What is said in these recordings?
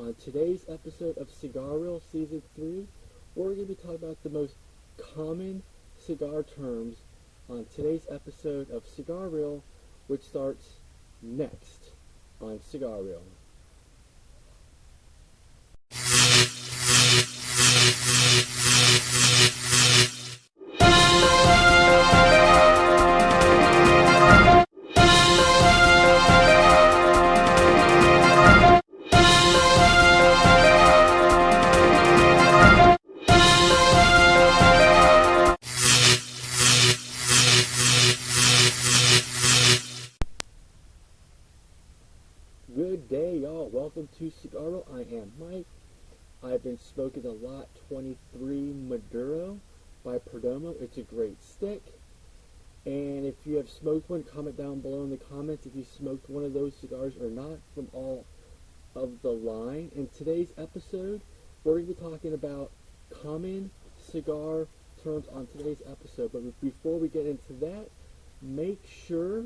On today's episode of Cigarreel Season 3, we're going to be talking about the most common cigar terms on today's episode of Cigarreel, which starts next on Cigarreel. Good day, y'all. Welcome to Cigarreel. I am Mike. I've been smoking the Lot 23 Maduro by Perdomo. It's a great stick. And if you have smoked one, comment down below in the comments if you smoked one of those cigars or not from all of the line. In today's episode, we're going to be talking about common cigar terms on today's episode. But before we get into that, make sure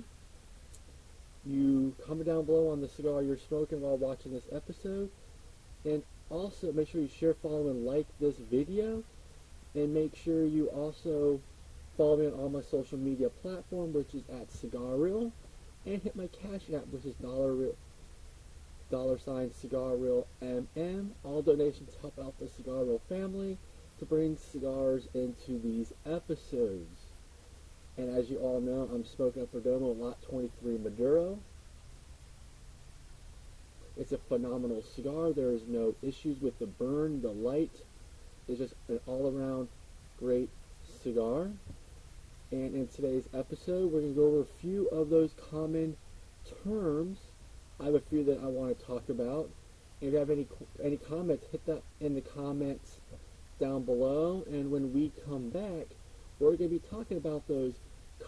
you comment down below on the cigar you're smoking while watching this episode, and also make sure you share, follow, and like this video, and make sure you also follow me on all my social media platforms, which is at Cigarreel, and hit my Cash App, which is $Cigarreel All donations help out the Cigarreel family to bring cigars into these episodes. And as you all know, I'm smoking a Perdomo Lot 23 Maduro. It's a phenomenal cigar. There is no issues with the burn, the light. It's just an all-around great cigar. And in today's episode, we're going to go over a few of those common terms. I have a few that I want to talk about. And if you have any comments, hit that in the comments down below. And when we come back, we're going to be talking about those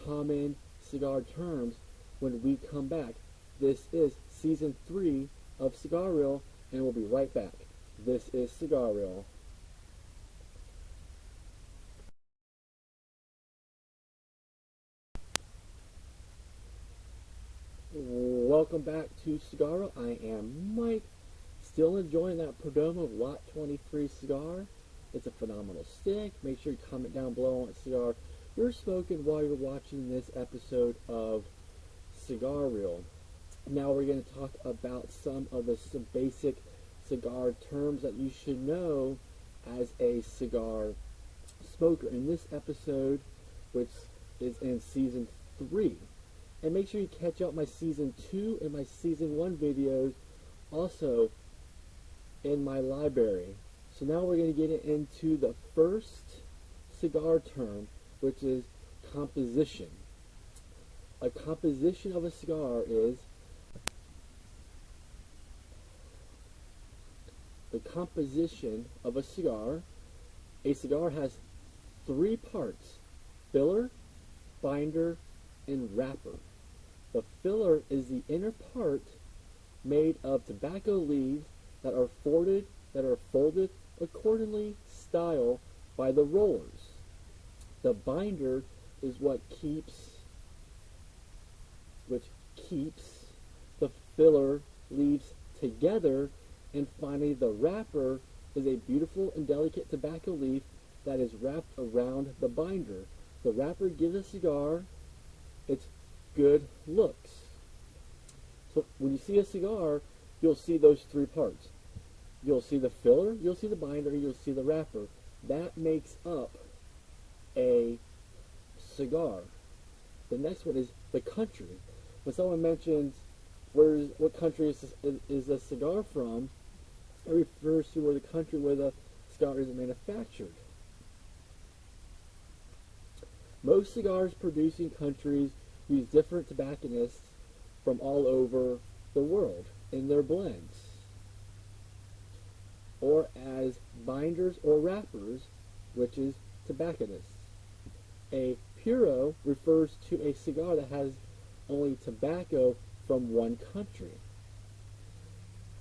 common cigar terms when we come back. This is Season 3 of Cigarreel, and we'll be right back. This is Cigarreel. Welcome back to Cigarreel. I am Mike. Still enjoying that Perdomo Lot 23 cigar. It's a phenomenal stick. Make sure you comment down below on what cigar you're smoking while you're watching this episode of Cigarreel. Now we're going to talk about some basic cigar terms that you should know as a cigar smoker in this episode, which is in Season 3. And make sure you catch out my Season 2 and my Season 1 videos also in my library. So now we're going to get into the first cigar term, which is composition. A composition of a cigar is the composition of a cigar. A cigar has three parts: filler, binder, and wrapper. The filler is the inner part made of tobacco leaves that are folded accordingly style by the rollers. The binder is what keeps the filler leaves together, and finally the wrapper is a beautiful and delicate tobacco leaf that is wrapped around the binder. The wrapper gives a cigar its good looks. So when you see a cigar, you'll see those three parts. You'll see the filler, you'll see the binder, you'll see the wrapper. That makes up a cigar. The next one is the country. When someone mentions what country is a cigar from, it refers to where the country where the cigar is manufactured. Most cigars producing countries use different tobacconists from all over the world in their blends, or as binders or wrappers, which is tobacconists. A puro refers to a cigar that has only tobacco from one country.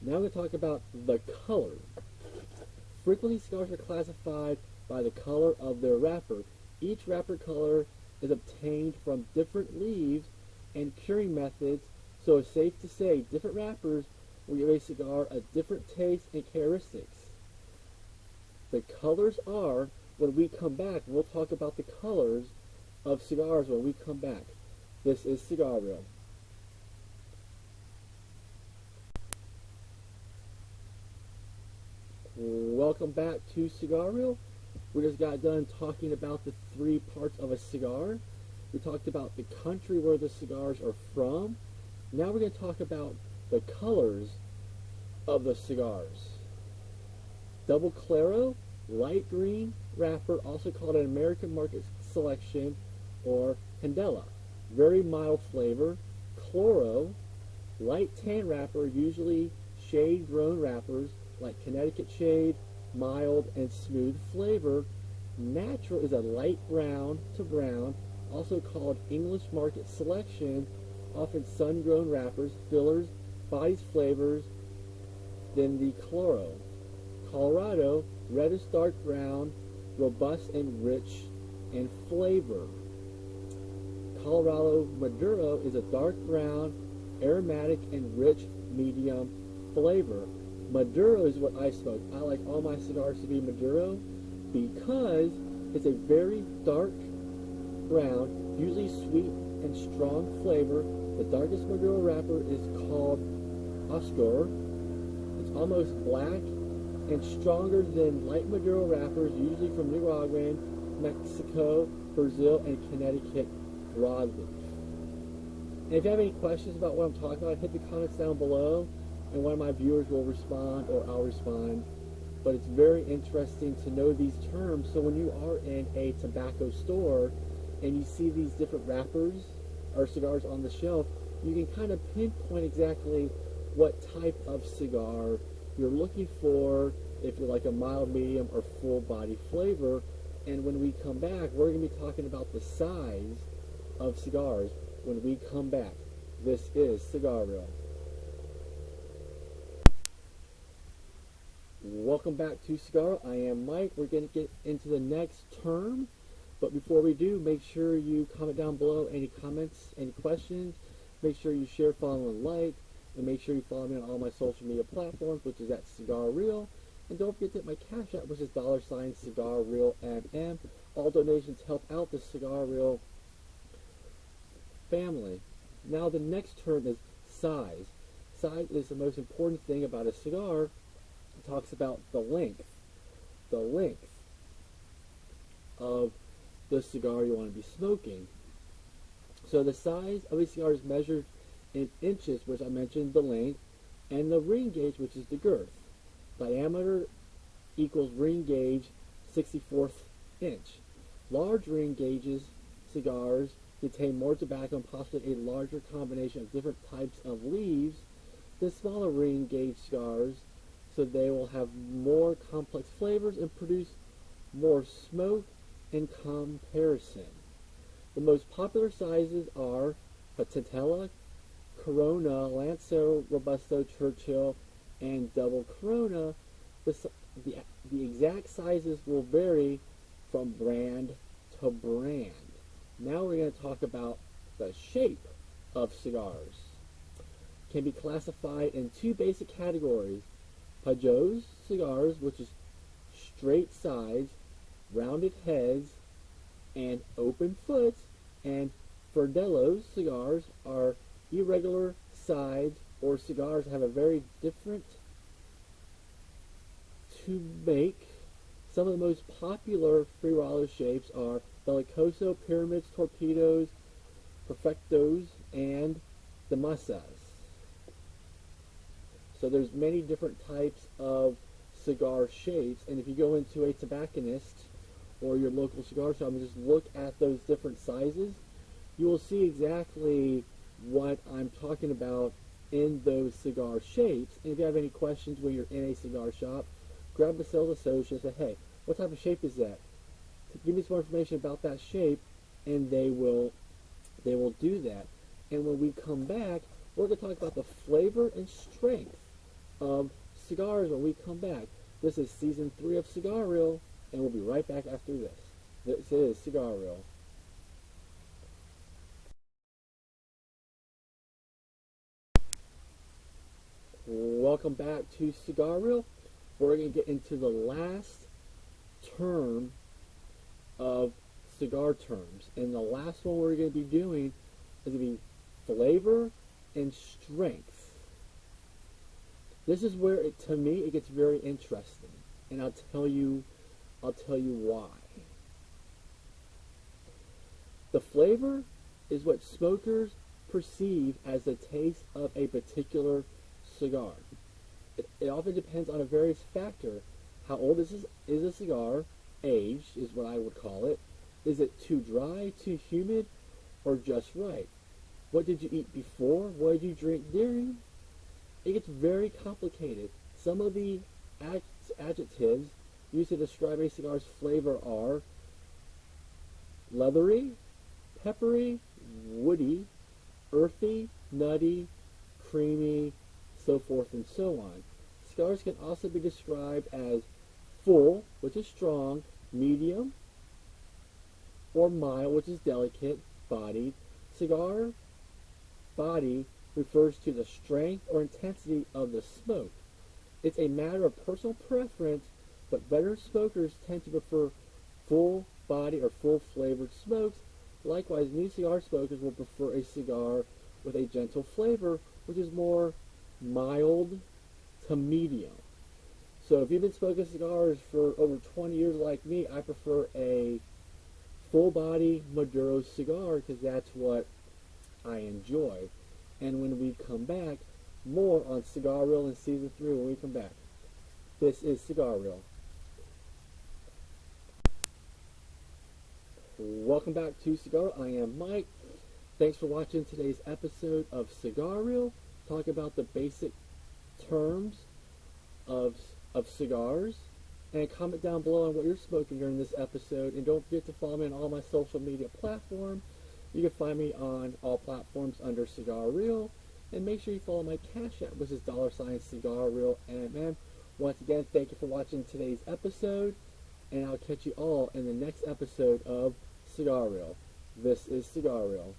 Now we're going to talk about the color. Frequently, cigars are classified by the color of their wrapper. Each wrapper color is obtained from different leaves and curing methods, so it's safe to say different wrappers will give a cigar a different taste and characteristics. The colors are, when we come back, we'll talk about the colors of cigars when we come back. This is Cigarreel. Welcome back to Cigarreel. We just got done talking about the three parts of a cigar. We talked about the country where the cigars are from. Now we're going to talk about the colors of the cigars. Double Claro, light green wrapper, also called an American Market Selection or Candela. Very mild flavor. Chloro, light tan wrapper, usually shade grown wrappers like Connecticut shade, mild and smooth flavor. Natural is a light brown to brown, also called English Market Selection, often sun-grown wrappers, fillers, bodies, flavors. Then the Chloro. Colorado, reddish dark brown, robust and rich in flavor. Colorado Maduro is a dark brown, aromatic and rich medium flavor. Maduro is what I smoke. I like all my cigars to be Maduro because it's a very dark brown, usually sweet and strong flavor. The darkest Maduro wrapper is called Oscar. It's almost black and stronger than light Maduro wrappers, usually from Nicaragua, Mexico, Brazil, and Connecticut broadleaf. And if you have any questions about what I'm talking about, hit the comments down below, and one of my viewers will respond, or I'll respond. But it's very interesting to know these terms, so when you are in a tobacco store and you see these different wrappers or cigars on the shelf, you can kind of pinpoint exactly what type of cigar you're looking for, if you're like a mild, medium, or full body flavor. And when we come back, we're going to be talking about the size of cigars when we come back. This is Cigarreel. Welcome back to Cigar. I am Mike. We're going to get into the next term, but before we do, make sure you comment down below any comments, any questions. Make sure you share, follow, and like, and make sure you follow me on all my social media platforms, which is at Cigarreel. And don't forget that my Cash App, which is $CigarreelMM. All donations help out the Cigarreel family. Now the next term is size. Size is the most important thing about a cigar. It talks about the length of the cigar you want to be smoking. So the size of a cigar is measured in inches, which I mentioned the length, and the ring gauge, which is the girth. Diameter equals ring gauge 64th inch. Large ring gauges cigars contain more tobacco and possibly a larger combination of different types of leaves than smaller ring gauge cigars, so they will have more complex flavors and produce more smoke in comparison. The most popular sizes are Patentella, Corona, Lancero, Robusto, Churchill, and Double Corona. The exact sizes will vary from brand to brand. Now we're going to talk about the shape of cigars. Can be classified in two basic categories. Pajot's cigars, which is straight sides, rounded heads, and open foots, and Verdelos cigars are irregular sides or cigars that have a very different to make. Some of the most popular free roller shapes are Bellicoso, Pyramids, Torpedoes, Perfectos, and the Masas. So there's many different types of cigar shapes, and if you go into a tobacconist or your local cigar shop and just look at those different sizes, you will see exactly what I'm talking about in those cigar shapes. And if you have any questions when you're in a cigar shop, grab the sales associate and say, hey, what type of shape is that? Give me some more information about that shape, and they will do that. And when we come back, we're going to talk about the flavor and strength of cigars when we come back. This is season 3 of Cigarreel, and we'll be right back after this. This is Cigarreel. welcome back to Cigarreel. We're going to get into the last term of cigar terms. And the last one we're going to be doing is going to be flavor and strength. This is where, to me, it gets very interesting. And I'll tell you why. The flavor is what smokers perceive as the taste of a particular cigar. It often depends on a various factor. How old is a cigar? Age is what I would call it. Is it too dry, too humid, or just right? What did you eat before? What did you drink during? It gets very complicated. Some of the adjectives used to describe a cigar's flavor are leathery, peppery, woody, earthy, nutty, creamy, so forth and so on. Cigars can also be described as full, which is strong, medium, or mild, which is delicate, bodied. Cigar body refers to the strength or intensity of the smoke. It's a matter of personal preference, but veteran smokers tend to prefer full body or full flavored smokes. Likewise, new cigar smokers will prefer a cigar with a gentle flavor, which is more mild to medium. So if you've been smoking cigars for over 20 years like me, I prefer a full body Maduro cigar because that's what I enjoy. And when we come back, more on Cigarreel in Season 3 when we come back. This is Cigarreel. Welcome back to Cigar. I am Mike. Thanks for watching today's episode of Cigarreel. Talk about the basic terms of cigars. And comment down below on what you're smoking during this episode. And don't forget to follow me on all my social media platforms. You can find me on all platforms under Cigarreel. And make sure you follow my Cash App, which is $Cigarreel MM. Once again, thank you for watching today's episode. And I'll catch you all in the next episode of Cigarreel. This is Cigarreel.